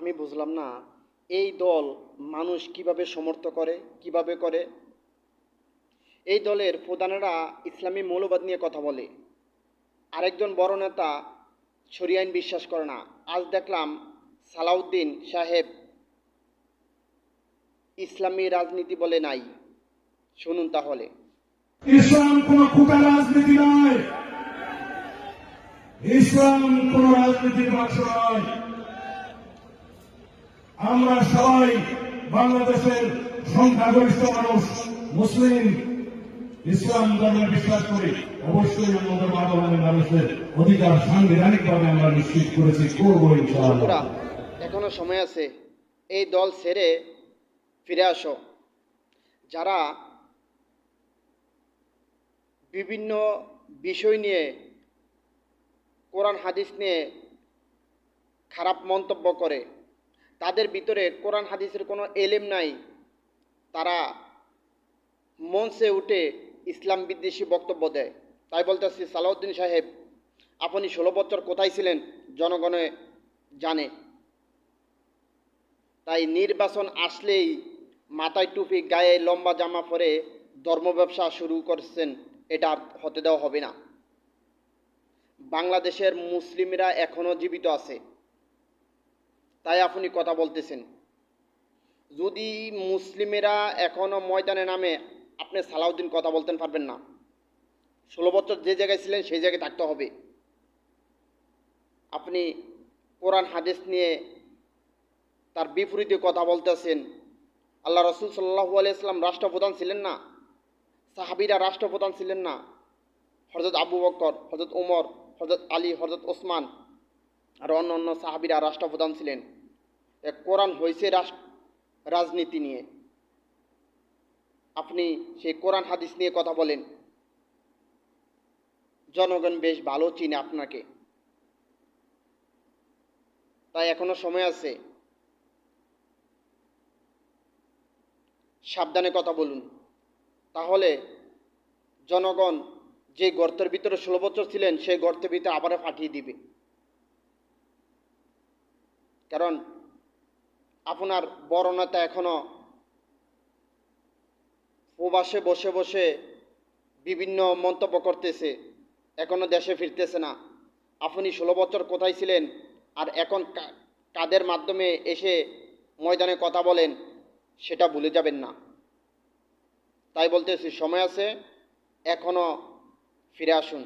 আমি বুঝলাম না এই দল মানুষ কিভাবে সমর্থন করে, কিভাবে করে। এই দলের প্রধানেরা ইসলামী মৌলবাদ নিয়ে কথা বলে, আরেকজন বড় নেতা শরিয়া আইন বিশ্বাস করে না। আজ দেখলাম সালাউদ্দিন সাহেব ইসলামী রাজনীতি বলে নাই। শুনুন তাহলে। ইসলাম কোন খুঁটা রাজনীতি নয়, ইসলাম কোন রাজনীতির বাক্স নয়। আমরা সবাই বাংলাদেশের সংখ্যাগরিষ্ঠ মানুষ মুসলিম ইসলাম ধর্মে বিশ্বাস করি। অবশ্যই আমাদের বাংলাদেশের মানুষের অধিকার সাংবিধানিকভাবে আমরা নিশ্চিত করেছি, করবো ইনশাআল্লাহ। এখনো সময় আছে, এই দল ছেড়ে ফিরে আসো। যারা বিভিন্ন বিষয় নিয়ে, কোরআন হাদিস নিয়ে খারাপ মন্তব্য করে, তাদের ভিতরে কোরআন হাদিসের কোনো এলেম নাই, তারা মঞ্চে উঠে ইসলাম বিদ্বেষী বক্তব্য দেয়। তাই বলতেছি, সালাউদ্দিন সাহেব, আপনি 16 বছর কোথায় ছিলেন জনগণে জানে। তাই নির্বাচন আসলেই মাথায় টুপি, গায়ে লম্বা জামা পরে ধর্ম ব্যবসা শুরু করছেন, এটা আর হতে দেওয়া হবে না। বাংলাদেশের মুসলিমরা এখনও জীবিত আছে, তাই আপনি কথা বলতেছেন। যদি মুসলিমেরা এখনও ময়দানে নামে, আপনি সালাউদ্দিন কথা বলতে পারবেন না। 16 বছর যে জায়গায় ছিলেন সেই জায়গায় থাকতে হবে। আপনি কোরআন হাদিস নিয়ে তার বিপরীতে কথা বলতেছেন। আল্লাহ রসুল সাল্লাল্লাহু আলাইহি সাল্লাম রাষ্ট্রপ্রধান ছিলেন না, সাহাবীরা রাষ্ট্রপ্রধান ছিলেন না। হযরত আবু বকর, হযরত ওমর, হযরত আলী, হযরত ওসমান আর অন্য অন্য সাহাবীরা রাষ্ট্রপ্রধান ছিলেন। কোরআন হয়েছে রাজনীতি নিয়ে। আপনি সেই কোরআন হাদিস নিয়ে কথা বলেন, জনগণ বেশ ভালো চিনে আপনাকে। তাই এখনো সময় আছে, সাবধানে কথা বলুন। তাহলে জনগণ যে গর্তের ভিতরে 16 বছর ছিলেন, সেই গর্তের ভিতরে আবার পাঠিয়ে দিবে। কারণ আপনার বড় নেতা এখনো প্রবাসে বসে বসে বিভিন্ন মন্তব্য করতেছে, এখনো দেশে ফিরতেছে না। আপনি 16 বছর কোথায় ছিলেন, আর এখন কাদের মাধ্যমে এসে ময়দানে কথা বলেন, সেটা ভুলে যাবেন না। তাই বলতেছি, সময় আছে, এখনো ফিরে আসুন।